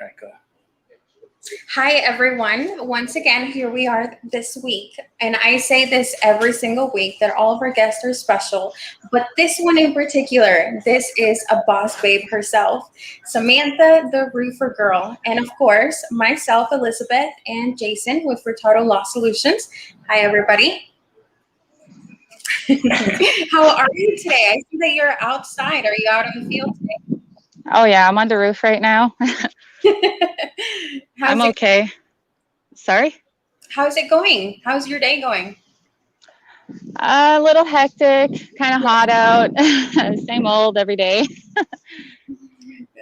All right, go. Hi, everyone. Once again, here we are this week. And I say this every single week that all of our guests are special. But this one in particular, this is a boss babe herself, Samantha, the roofer girl. And of course, myself, Elizabeth, and Jason with Coteau Law Solutions. Hi, everybody. How are you today? I see that you're outside. Are you out in the field today? Oh yeah, I'm on the roof right now. I'm okay. Sorry? How's it going? How's your day going? A little hectic, kind of hot out. Same old every day.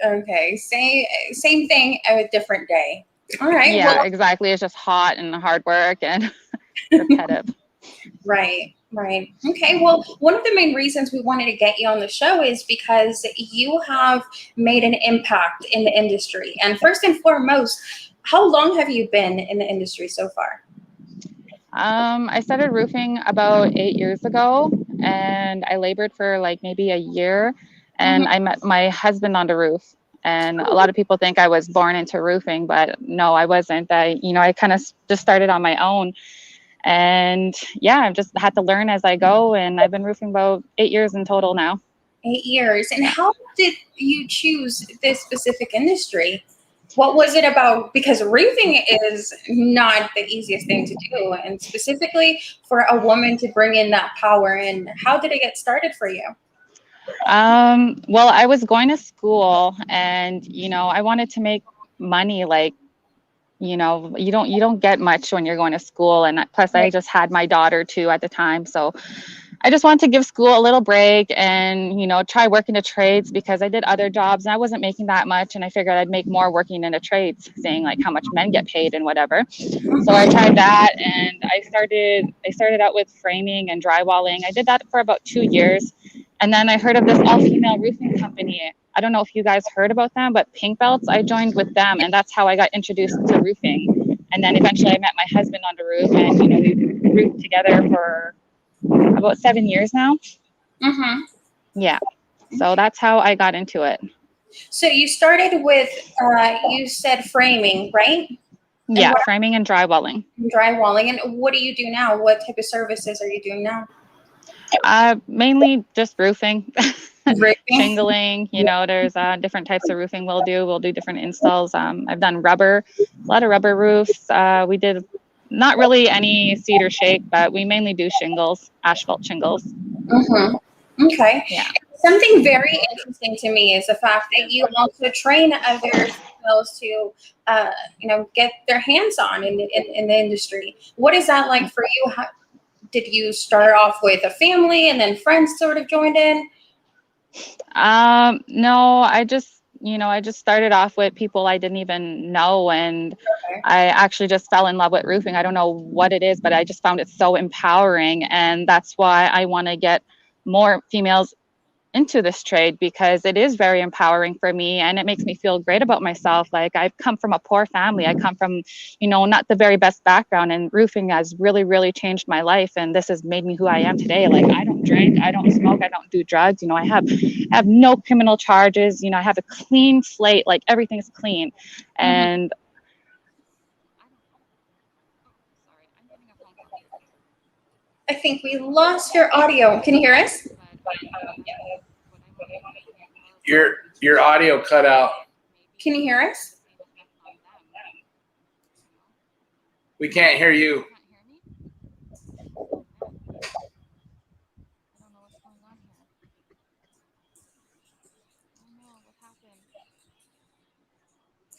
Okay, same thing, a different day. All right. Yeah, well, exactly. It's just hot and hard work and repetitive. Right. Okay. Well, one of the main reasons we wanted to get you on the show is because you have made an impact in the industry. And first and foremost, how long have you been in the industry so far? I started roofing about 8 years ago, and I labored for like maybe a year, and I met my husband on the roof. And a lot of people think I was born into roofing, but no, I wasn't. I kind of just started on my own. And yeah, I've just had to learn as I go, and I've been roofing about 8 years in total now. 8 years. And how did you choose this specific industry? What was it about? Because roofing is not the easiest thing to do, and specifically for a woman to bring in that power. And how did it get started for you? Well, I was going to school, and I wanted to make money. Like, you don't get much when you're going to school, and plus I just had my daughter too at the time, so I just wanted to give school a little break and try working the trades, because I did other jobs and I wasn't making that much, and I figured I'd make more working in the trades, saying like how much men get paid and whatever. So I tried that, and I started out with framing and drywalling. I did that for about 2 years, and then I heard of this all-female roofing company. I don't know if you guys heard about them, but Pink Belts, I joined with them, and that's how I got introduced to roofing. And then eventually I met my husband on the roof, and we roofed together for about 7 years now. Yeah. So that's how I got into it. So you started with, you said framing, right? Yeah, framing and drywalling. Drywalling. And what do you do now? What type of services are you doing now? Mainly just roofing. Shingling, there's different types of roofing we'll do different installs. I've done a lot of rubber roofs. We did not really any cedar shake, but we mainly do shingles, asphalt shingles. Okay. Yeah. Something very interesting to me is the fact that you also train other females to, get their hands on in the industry. What is that like for you? Did you start off with a family and then friends sort of joined in? No, I just started off with people I didn't even know, and I actually just fell in love with roofing. I don't know what it is, but I just found it so empowering, and that's why I want to get more females into this trade, because it is very empowering for me, and it makes me feel great about myself. Like, I've come from a poor family. I come from, not the very best background, and roofing has really, really changed my life. And this has made me who I am today. Like, I don't drink, I don't smoke, I don't do drugs. I have no criminal charges. I have a clean slate, like everything is clean. And I think we lost your audio. Can you hear us? Your audio cut out. Can you hear us? We can't hear you.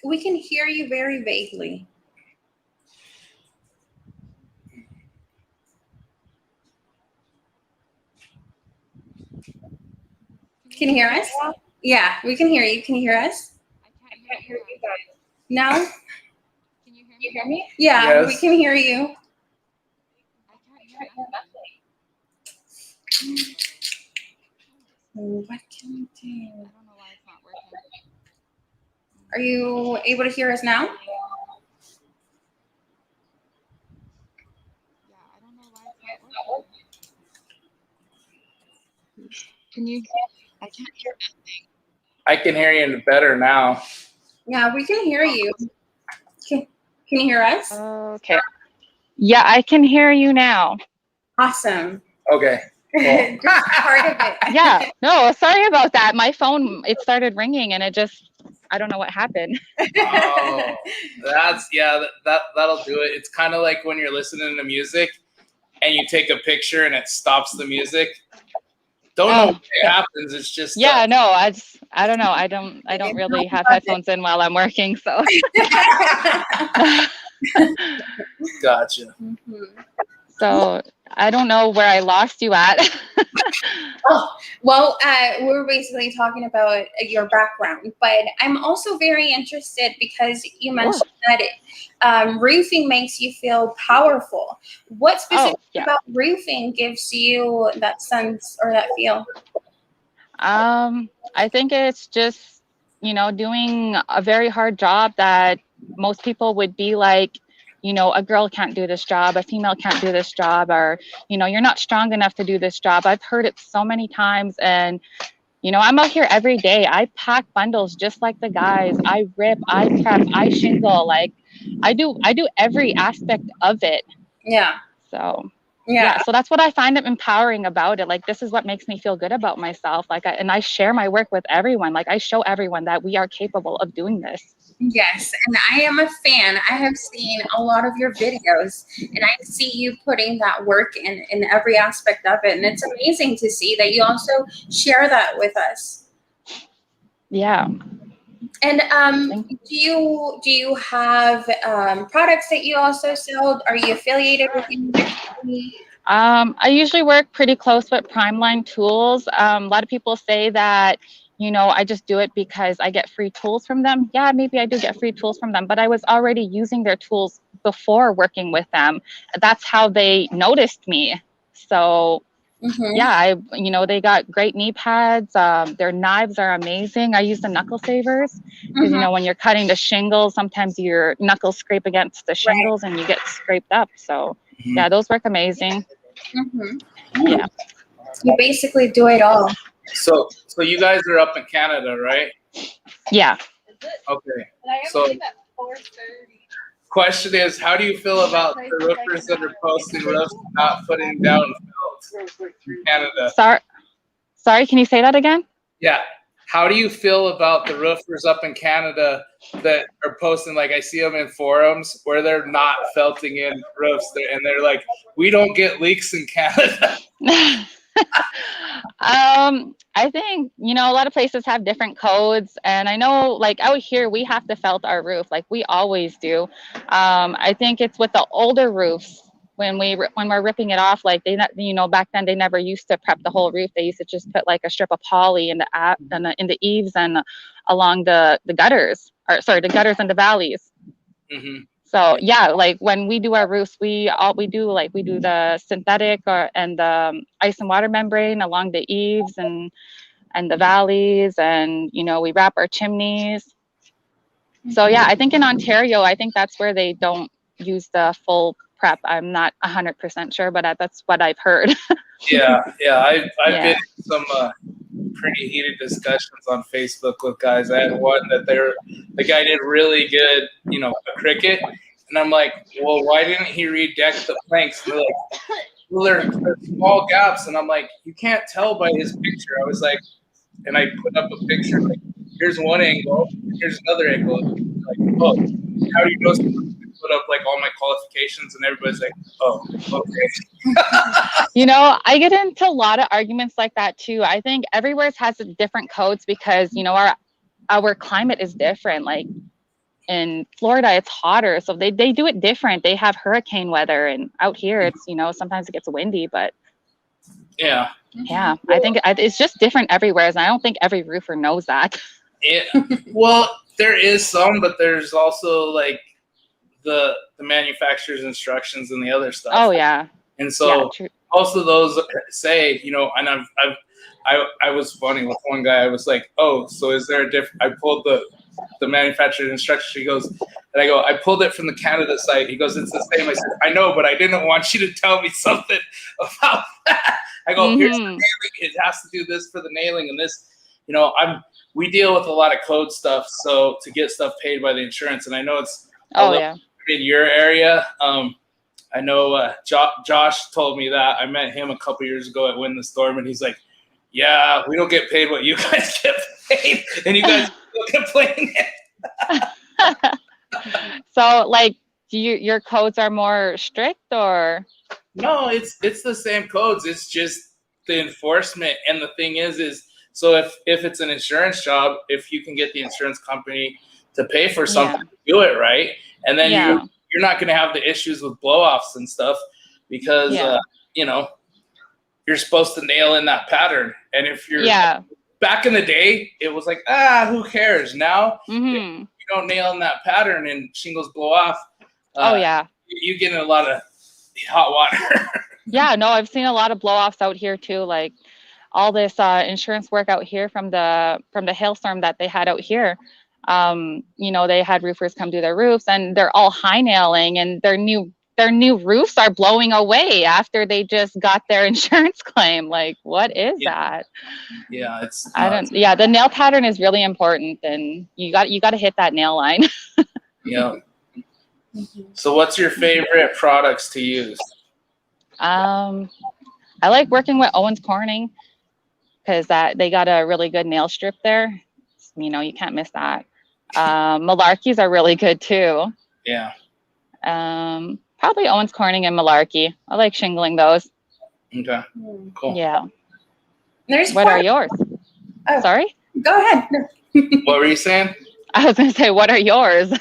We can hear you very vaguely. Can you hear us? Yeah, we can hear you. Can you hear us? I can't hear you guys. No? Can you hear me? Yeah, Yes. We can hear you. I can't hear nothing. What can we do? I don't know why it's not working. Are you able to hear us now? Yeah, I don't know why it's not working. Can you? I can't hear nothing. I can hear you better now. Yeah, we can hear you. Can you hear us? Okay. Yeah, I can hear you now. Awesome. Okay. Cool. Just part of it. Yeah. No, sorry about that. My phone, it started ringing and it just, I don't know what happened. Oh, that'll do it. It's kind of like when you're listening to music and you take a picture and it stops the music. Don't know what happens. It's just yeah. No, I don't know. I don't really have headphones in while I'm working, so. Gotcha. Mhm. So I don't know where I lost you at. Oh, well, we were basically talking about your background, but I'm also very interested because you mentioned that roofing makes you feel powerful. What specifically about roofing gives you that sense or that feel? I think it's just, doing a very hard job that most people would be like, a girl can't do this job, a female can't do this job, or, you're not strong enough to do this job. I've heard it so many times. And, I'm out here every day. I pack bundles just like the guys. I rip, I prep, I shingle. Like I do every aspect of it. Yeah. So yeah. So that's what I find empowering about it. Like, this is what makes me feel good about myself. Like, I share my work with everyone. Like, I show everyone that we are capable of doing this. Yes, and I am a fan. I have seen a lot of your videos, and I see you putting that work in every aspect of it, and it's amazing to see that you also share that with us. Yeah. And do you have products that you also sell? Are you affiliated with any company? I usually work pretty close with Primeline Tools. A lot of people say that, I just do it because I get free tools from them. Yeah, maybe I do get free tools from them, but I was already using their tools before working with them. That's how they noticed me. So yeah, they got great knee pads. Their knives are amazing. I use the knuckle savers because, when you're cutting the shingles, sometimes your knuckles scrape against the shingles and you get scraped up. So yeah, those work amazing. Yeah. You basically do it all. So you guys are up in Canada, right? Yeah. Okay. So question is, how do you feel about the roofers that are posting roofs not putting down felt in Canada? Sorry, can you say that again? Yeah. How do you feel about the roofers up in Canada that are posting, like I see them in forums where they're not felting in roofs and they're like, we don't get leaks in Canada? I think, a lot of places have different codes, and I know like out here we have to felt our roof like we always do. I think it's with the older roofs when we're ripping it off, like back then they never used to prep the whole roof. They used to just put like a strip of poly in the eaves and along the gutters, the gutters and the valleys. So yeah, like when we do our roofs, we do the synthetic and the ice and water membrane along the eaves and the valleys, and we wrap our chimneys. So yeah, I think in Ontario, I think that's where they don't use the full prep. I'm not 100% sure, but that's what I've heard. Yeah. I've been in some pretty heated discussions on Facebook with guys. I had one that the guy did really good, a cricket. And I'm like, well, why didn't he redeck the planks? And they're like, well, they're small gaps. And I'm like, you can't tell by his picture. I was like, and I put up a picture, like, here's one angle, here's another angle. Like, oh, how do you know? Put up like all my qualifications, and everybody's like, oh, okay. I get into a lot of arguments like that too. I think everywhere has different codes because, our climate is different. Like in Florida, it's hotter, so they do it different. They have hurricane weather, and out here, it's sometimes it gets windy, but yeah, I think it's just different everywhere, and I don't think every roofer knows that. Yeah, well, there is some, but there's also like the manufacturer's instructions and the other stuff. Oh yeah, and so most of those say, and I was funny with one guy. I was like, oh, so is there a different? I pulled the manufacturer's instruction. He goes, and I go, I pulled it from the Canada site. He goes, it's the same. I said, I know, but I didn't want you to tell me something about that. I go, here's the nailing. It has to do this for the nailing and this. we deal with a lot of code stuff, so to get stuff paid by the insurance, and I know it's in your area. I know Josh told me that. I met him a couple years ago at Win the Storm, and he's like, "Yeah, we don't get paid what you guys get paid, and you guys still complaining." So, like, your codes are more strict, or? No, it's the same codes. It's just the enforcement. And the thing is so if it's an insurance job, if you can get the insurance company to pay for something, do it right, and then you're not going to have the issues with blow-offs and stuff because you're supposed to nail in that pattern. And if you're back in the day, it was like, who cares? Now, if you don't nail in that pattern and shingles blow off, you get in a lot of hot water. Yeah, no, I've seen a lot of blow-offs out here too. Like all this insurance work out here from the hailstorm that they had out here. They had roofers come do their roofs, and they're all high nailing, and their new roofs are blowing away after they just got their insurance claim. Like, what is that? Yeah, it's. The nail pattern is really important, and you got to hit that nail line. Yeah. So, what's your favorite products to use? I like working with Owens Corning because they got a really good nail strip there. You can't miss that. Malarkeys are really good too. Yeah. Probably Owens Corning and Malarkey. I like shingling those. Okay. Cool. Yeah. What are yours? Oh, sorry? Go ahead. What were you saying? I was going to say, what are yours?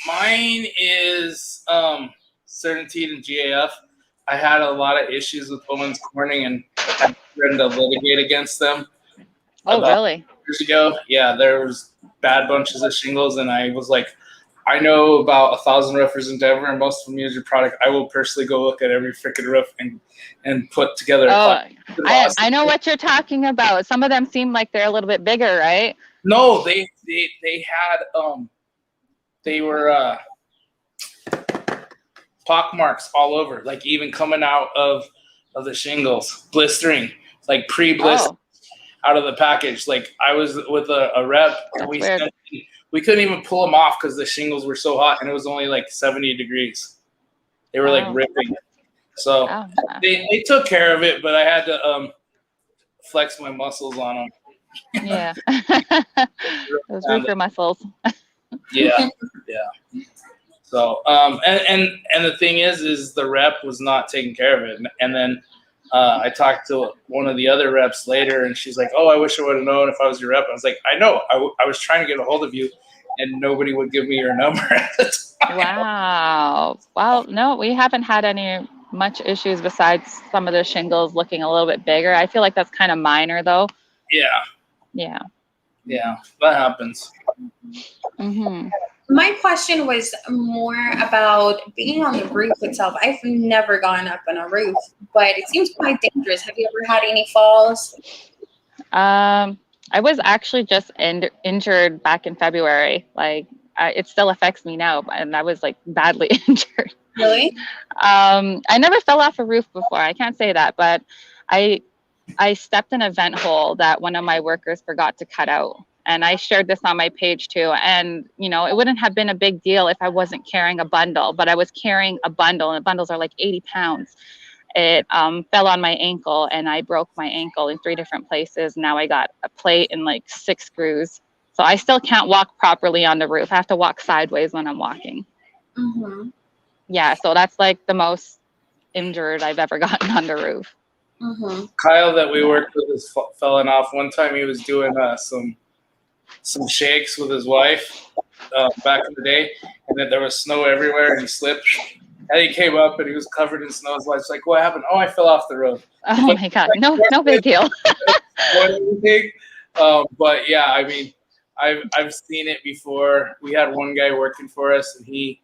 Mine is Certainteed and GAF. I had a lot of issues with Owens Corning and had threatened to litigate against them. Oh, really? Years ago. Yeah, there was bad bunches of shingles, and I was like, I know about 1,000 roofers in Denver, and most of them use your product. I will personally go look at every freaking roof and put together. I know what you're talking about. Some of them seem like they're a little bit bigger, right? No, they had they were pock marks all over, like even coming out of the shingles, blistering, like pre-blister out of the package. Like I was with a rep, and we couldn't even pull them off because the shingles were so hot, and it was only like 70 degrees. They were like ripping. So they took care of it, but I had to flex my muscles on them. Yeah, those roofer muscles. Yeah. So and the thing is the rep was not taking care of it, and then I talked to one of the other reps later, and she's like, "Oh, I wish I would have known if I was your rep." I was like, "I know. I was trying to get a hold of you, and nobody would give me your number at the time." Wow. Well, no, we haven't had any much issues besides some of the shingles looking a little bit bigger. I feel like that's kind of minor, though. Yeah. That happens. Mm-hmm. My question was more about being on the roof itself. I've never gone up on a roof, but it seems quite dangerous. Have you ever had any falls? I was actually just injured back in February. Like it still affects me now, and I was like badly injured. Really? I never fell off a roof before. I can't say that, but I stepped in a vent hole that one of my workers forgot to cut out. And I shared this on my page too. And, it wouldn't have been a big deal if I wasn't carrying a bundle, but I was carrying a bundle, and the bundles are like 80 pounds. It fell on my ankle, and I broke my ankle in 3 different places. Now I got a plate and like 6 screws. So I still can't walk properly on the roof. I have to walk sideways when I'm walking. Mm-hmm. Yeah, so that's like the most injured I've ever gotten on the roof. Mm-hmm. Kyle that we worked with is falling off. One time he was doing some shakes with his wife back in the day, and then there was snow everywhere, and he slipped. And he came up, and he was covered in snow. His wife's like, "What happened?" "Oh, I fell off the roof." Oh my God! No big deal. But yeah, I mean, I've seen it before. We had one guy working for us, and he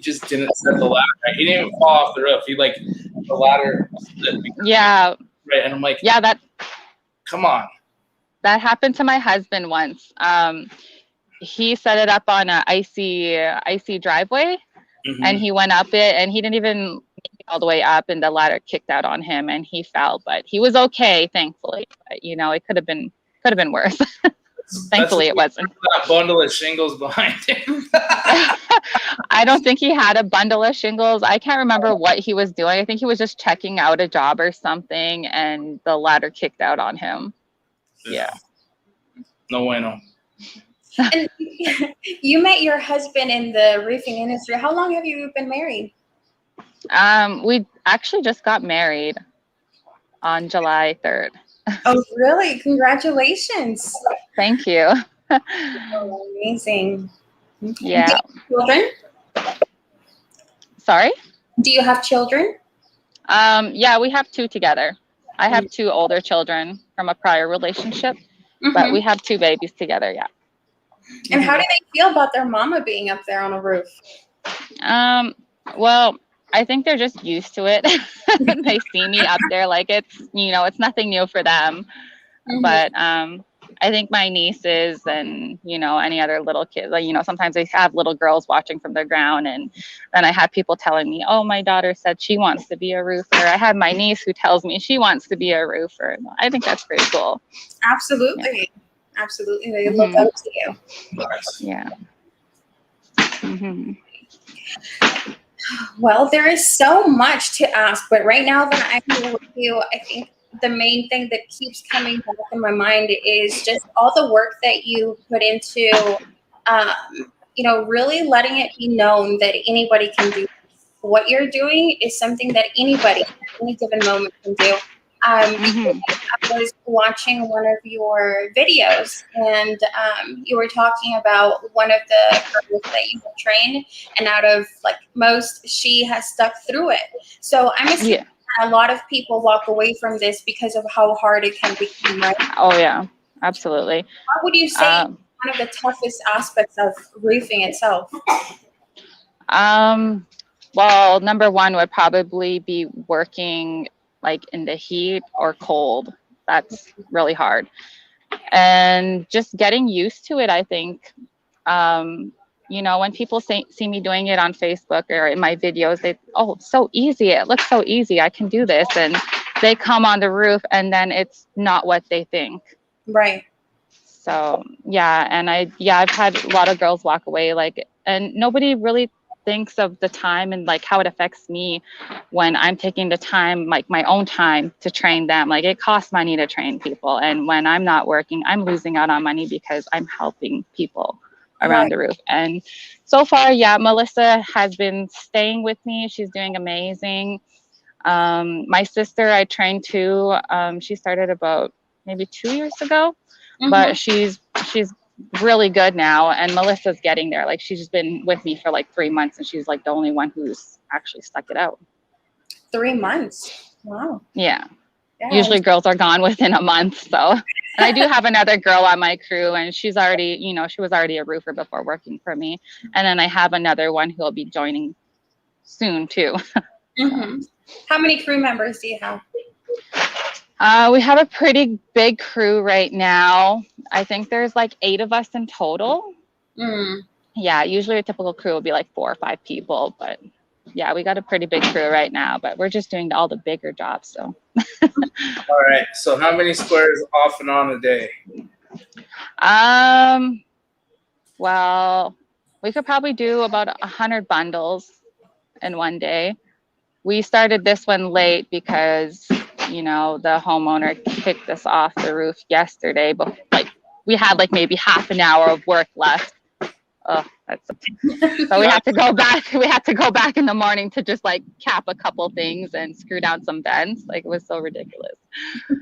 just didn't set the ladder right. He didn't even fall off the roof. The ladder slipped. Yeah. Right, and I'm like, yeah, come on. That happened to my husband once. He set it up on an icy driveway, and he went up it, and he didn't even make it all the way up, and the ladder kicked out on him, and he fell. But he was okay, thankfully. But it could have could have been worse. Thankfully, it wasn't. That bundle of shingles behind him. I don't think he had a bundle of shingles. I can't remember what he was doing. I think he was just checking out a job or something, and the ladder kicked out on him. Yeah. No bueno. And you met your husband in the roofing industry. How long have you been married? We actually just got married on July 3rd. Oh, really? Congratulations. Thank you. Oh, amazing. Yeah. Do you have children? Sorry? Do you have children? Yeah, we have 2 together. I have 2 older children from a prior relationship, but we have 2 babies together, yeah. And how do they feel about their mama being up there on a roof? Well, I think they're just used to it. They see me up there, like it's, it's nothing new for them. But I think my nieces and, any other little kids, like, sometimes they have little girls watching from the ground. And then I have people telling me, oh, my daughter said she wants to be a roofer. I have my niece who tells me she wants to be a roofer. I think that's pretty cool. Absolutely. Yeah. Absolutely. They look up to you. Yeah. Well, there is so much to ask, but right now that I'm here with you, I think the main thing that keeps coming back in my mind is just all the work that you put into, really letting it be known that anybody can do what you're doing is something that anybody at any given moment can do. I was watching one of your videos, and you were talking about one of the girls that you have trained, and out of most, she has stuck through it. So I'm assuming a lot of people walk away from this because of how hard it can become, right? Oh yeah, absolutely. What would you say one of the toughest aspects of roofing itself? Well, number one would probably be working in the heat or cold. That's really hard. And just getting used to it, I think. When people see me doing it on Facebook or in my videos, it's so easy. It looks so easy. I can do this. And they come on the roof and then it's not what they think. Right. So, yeah. And I've had a lot of girls walk away and nobody really thinks of the time and how it affects me when I'm taking the time, my own time to train them. It costs money to train people. And when I'm not working, I'm losing out on money because I'm helping people around the roof. And so far, Melissa has been staying with me. She's doing amazing. My sister I trained too. She started about maybe 2 years ago, but she's really good now, and Melissa's getting there. She's just been with me for 3 months, and she's the only one who's actually stuck it out. 3 months. Wow. Yeah. Usually girls are gone within a month. So, and I do have another girl on my crew, and she's already, she was already a roofer before working for me. And then I have another one who will be joining soon too. How many crew members do you have? We have a pretty big crew right now. I think there's 8 of us in total. Yeah, usually a typical crew will be 4 or 5 people, but yeah, we got a pretty big crew right now, but we're just doing all the bigger jobs. So. All right. So how many squares off and on a day? Well, we could probably do about 100 bundles in one day. We started this one late because, the homeowner kicked us off the roof yesterday, but we had maybe half an hour of work left. Oh, so we had to go back. We had to go back in the morning to just cap a couple things and screw down some vents. It was so ridiculous.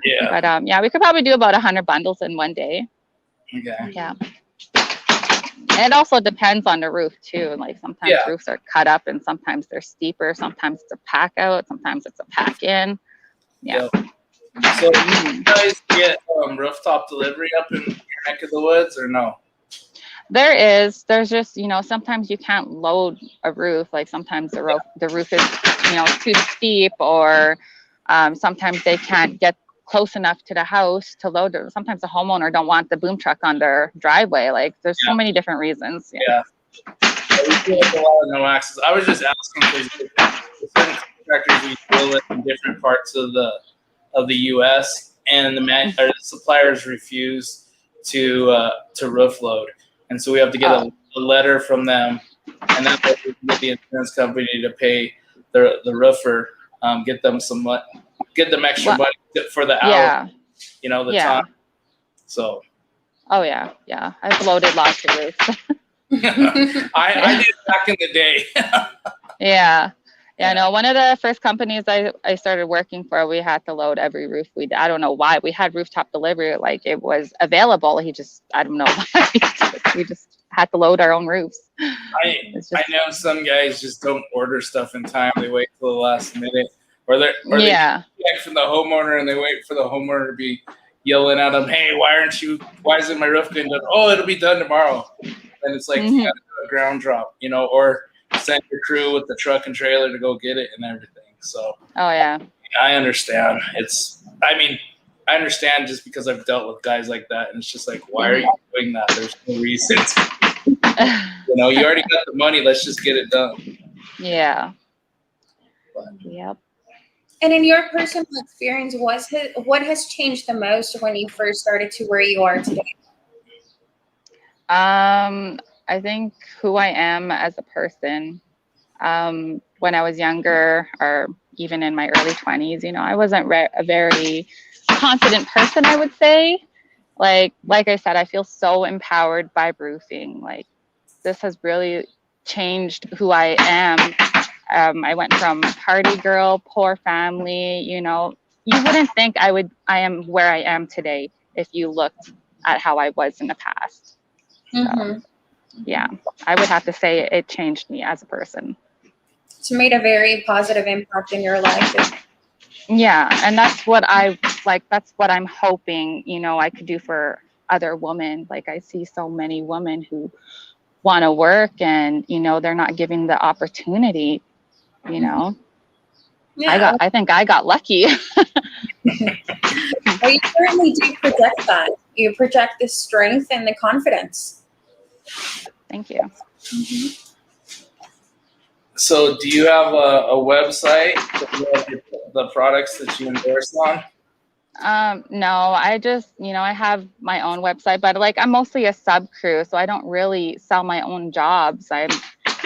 Yeah. But we could probably do about 100 bundles in one day. Okay. Yeah. And it also depends on the roof too. Sometimes roofs are cut up and sometimes they're steeper. Sometimes it's a pack out. Sometimes it's a pack in. Yeah. So you guys get rooftop delivery up in your neck of the woods or no? There's just, sometimes you can't load a roof. Sometimes the roof is, too steep, or sometimes they can't get close enough to the house to load it. Sometimes the homeowner don't want the boom truck on their driveway. There's so many different reasons. Yeah. We deal with a lot of no access. I was just asking because certain contractors we deal with in different parts of the U.S. and the suppliers refuse to roof load, and so we have to get a letter from them, and then we can get the insurance company to pay the roofer, get them extra money for the hour, the time. So. Oh yeah, yeah. I've loaded lots of roofs. I did back in the day. Yeah. No, one of the first companies I started working for, we had to load every roof. I don't know why. We had rooftop delivery, like it was available. I don't know why. We just had to load our own roofs. I know some guys just don't order stuff in time. They wait till the last minute, or they check from the homeowner and they wait for the homeowner to be yelling at them, "Hey, why isn't my roof getting done?" "Oh, it'll be done tomorrow." And it's like you gotta do a ground drop, or send your crew with the truck and trailer to go get it and everything. So. Oh yeah. I understand. I understand just because I've dealt with guys like that, and it's just like, why are you doing that? There's no reason. You already got the money. Let's just get it done. Yeah. Yep. And in your personal experience, what has changed the most when you first started to where you are today? I think who I am as a person. When I was younger, or even in my early 20s, I wasn't a very confident person, I would say. Like I said, I feel so empowered by roofing. Like this has really changed who I am. I went from party girl, poor family, you wouldn't think I am where I am today if you looked at how I was in the past. So, yeah, I would have to say it changed me as a person. It's made a very positive impact in your life. Yeah, and that's what that's what I'm hoping, I could do for other women. Like I see so many women who want to work and, they're not given the opportunity, Yeah. I think I got lucky. Well, you certainly do project that. You project the strength and the confidence. Thank you. So do you have a website for the products that you endorse on? No, I just, I have my own website, but I'm mostly a sub crew, so I don't really sell my own jobs. I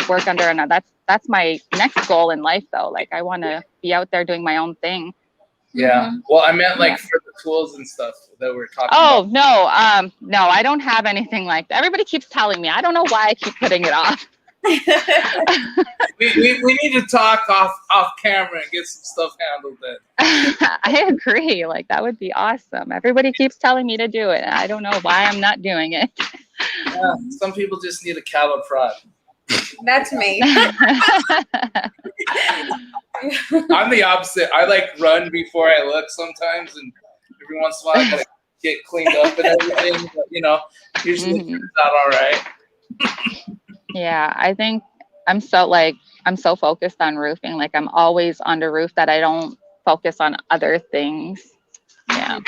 work under another. That's my next goal in life, though. I want to be out there doing my own thing. Yeah. Well, I meant for the tools and stuff that we're talking about. Oh, no, I don't have anything like that. Everybody keeps telling me. I don't know why I keep putting it off. we need to talk off camera and get some stuff handled then. I agree. That would be awesome. Everybody keeps telling me to do it. And I don't know why I'm not doing it. Yeah, some people just need a cattle prod. That's me. I'm the opposite. I run before I look sometimes, and every once in a while I gotta get cleaned up and everything. But usually it turns out all right. Yeah, I think I'm so focused on roofing. I'm always on the roof that I don't focus on other things. Yeah.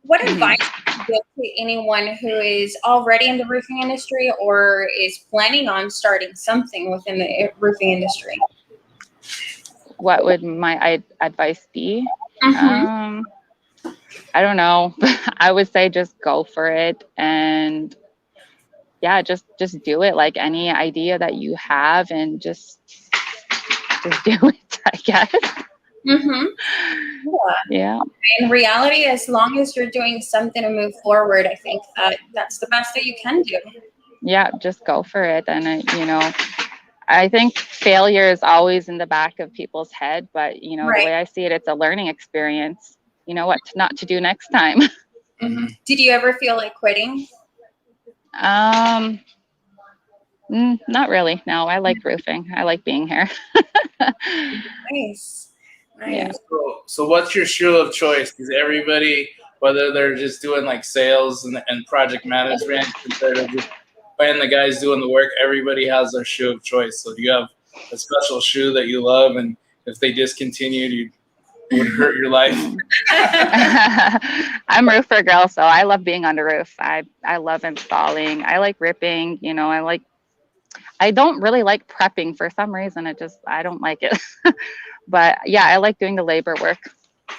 What advice would you give to anyone who is already in the roofing industry or is planning on starting something within the roofing industry? What would my advice be? I don't know. I would say just go for it, and yeah, just do it. Any idea that you have, and just do it, I guess. Yeah. In reality, as long as you're doing something to move forward, I think that's the best that you can do. Yeah, just go for it. And I think failure is always in the back of people's head, but the way I see it, it's a learning experience. What not to do next time. Did you ever feel like quitting? Not really. No, I like roofing. I like being here. Nice. Yeah. So what's your shoe of choice? Because everybody, whether they're just doing sales and project management, compared to just finding the guys doing the work, everybody has their shoe of choice. So do you have a special shoe that you love, and if they discontinued, it would hurt your life? I'm a roofer girl, so I love being on the roof. I love installing. I like ripping. I don't really like prepping for some reason. I don't like it. But yeah, I like doing the labor work.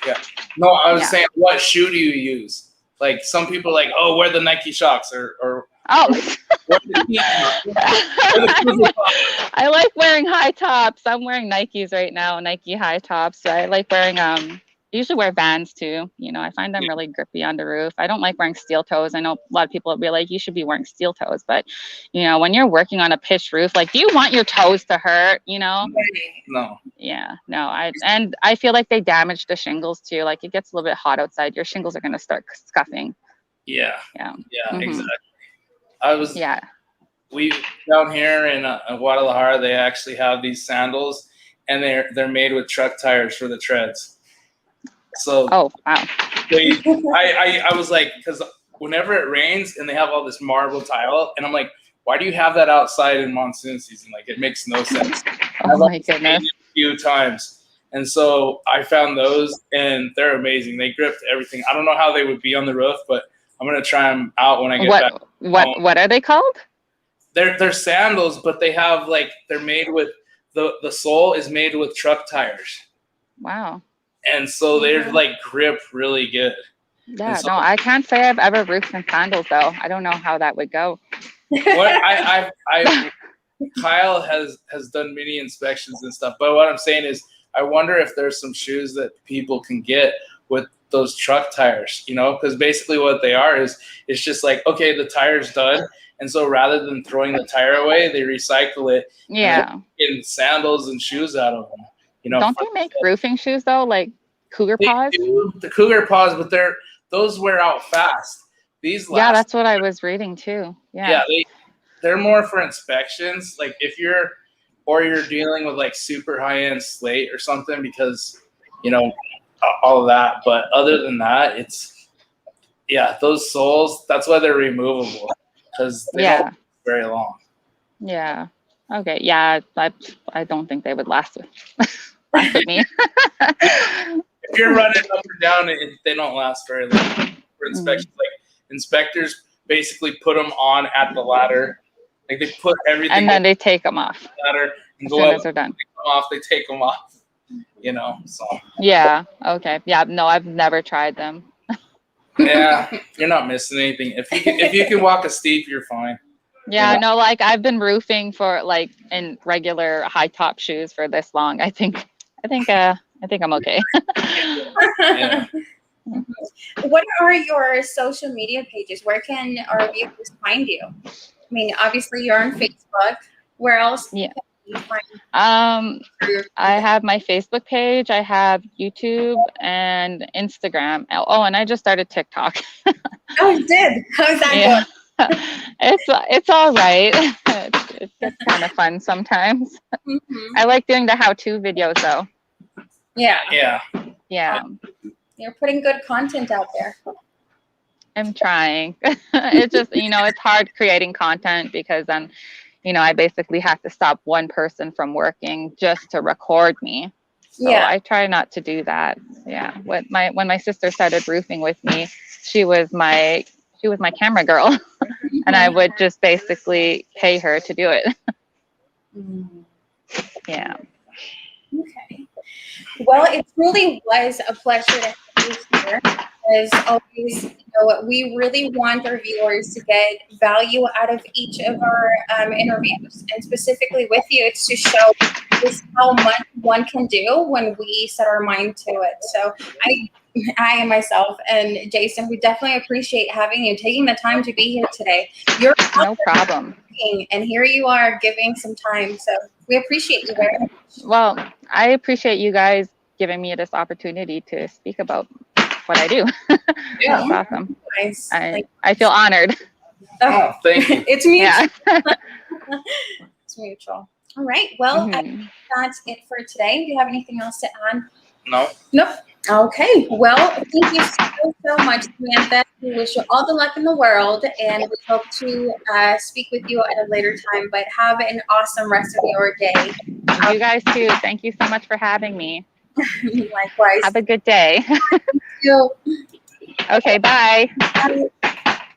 Yeah. No, I was Yeah. saying, what shoe do you use? Like some people are like, oh, wear the Nike Shox or Oh. wear the wear the Cruiser Pop. I like wearing high tops. I'm wearing Nikes right now, Nike high tops. I like wearing I usually wear Vans too. You know, I find them really grippy on the roof. I don't like wearing steel toes. I know a lot of people will be like, you should be wearing steel toes, but you know, when you're working on a pitched roof, like, do you want your toes to hurt? You know? No. Yeah, no. I feel like they damage the shingles too. Like it gets a little bit hot outside, your shingles are gonna start scuffing. Yeah. Yeah. Yeah. Mhm. Exactly. I was. Yeah. We down here in Guadalajara, they actually have these sandals, and they're made with truck tires for the treads. So Oh wow. I was like, because whenever it rains and they have all this marble tile, and I'm like, why do you have that outside in monsoon season? Like, it makes no sense. Oh my goodness. A few times, and so I found those, and they're amazing. They gripped everything. I don't know how they would be on the roof, but I'm gonna try them out when I get back. What are they called? They're sandals, but they have like they're made with the sole is made with truck tires. Wow. And so they're like grip really good. Yeah, so, no, I can't say I've ever roofed in sandals though. I don't know how that would go. What Kyle has done many inspections and stuff, but what I'm saying is I wonder if there's some shoes that people can get with those truck tires, you know, because basically what they are is it's just like, okay, the tire's done. And so rather than throwing the tire away, they recycle it. Yeah. In sandals and shoes out of them. You know, don't they make roofing shoes though, like cougar paws? The cougar paws, but those wear out fast. These last, yeah, that's what I was reading too. Yeah. Yeah, they're more for inspections. Like if you're dealing with like super high end slate or something, because you know all of that. But other than that, those soles. That's why they're removable because they don't last very long. Yeah. Okay. Yeah, I don't think they would last with me. If you're running up and down, they don't last very long for inspections. Like inspectors basically put them on at the ladder. Like they put everything, and then they take them off. The ladder and as go soon up, as they're done. they take them off. You know. So. Yeah. Okay. Yeah. No, I've never tried them. Yeah, you're not missing anything. If you can walk a steep, you're fine. Yeah, no, like I've been roofing for like in regular high top shoes for this long. I think I'm okay. Yeah. What are your social media pages? Where can our viewers find you? I mean, obviously you're on Facebook. Where else can you find I have my Facebook page, I have YouTube and Instagram. Oh, and I just started TikTok. Oh, you did? How's that going? It's all right. It's kind of fun sometimes. Mm-hmm. I like doing the how-to videos though. Yeah. You're putting good content out there. I'm trying. It's just, it's hard creating content because then, I basically have to stop one person from working just to record me. So I try not to do that. Yeah. When my sister started roofing with me, she was my camera girl. And I would just basically pay her to do it. Yeah. Okay. Well, it truly was a pleasure to have you here. As always, we really want our viewers to get value out of each of our interviews, and specifically with you, it's to show just how much one can do when we set our mind to it. So I and myself and Jason, we definitely appreciate having you, taking the time to be here today. You're no problem. And here you are giving some time. So we appreciate you very much. Well, I appreciate you guys giving me this opportunity to speak about what I do. Yeah. That's awesome. Nice. I feel honored. Oh, thank you. It's mutual. Yeah. It's mutual. All right. Well, I think that's it for today. Do you have anything else to add? No. Nope. Okay. Well, thank you so much, Samantha. We wish you all the luck in the world, and we hope to speak with you at a later time. But have an awesome rest of your day. You guys too. Thank you so much for having me. Likewise. Have a good day. Thank you. Okay. Bye. Bye.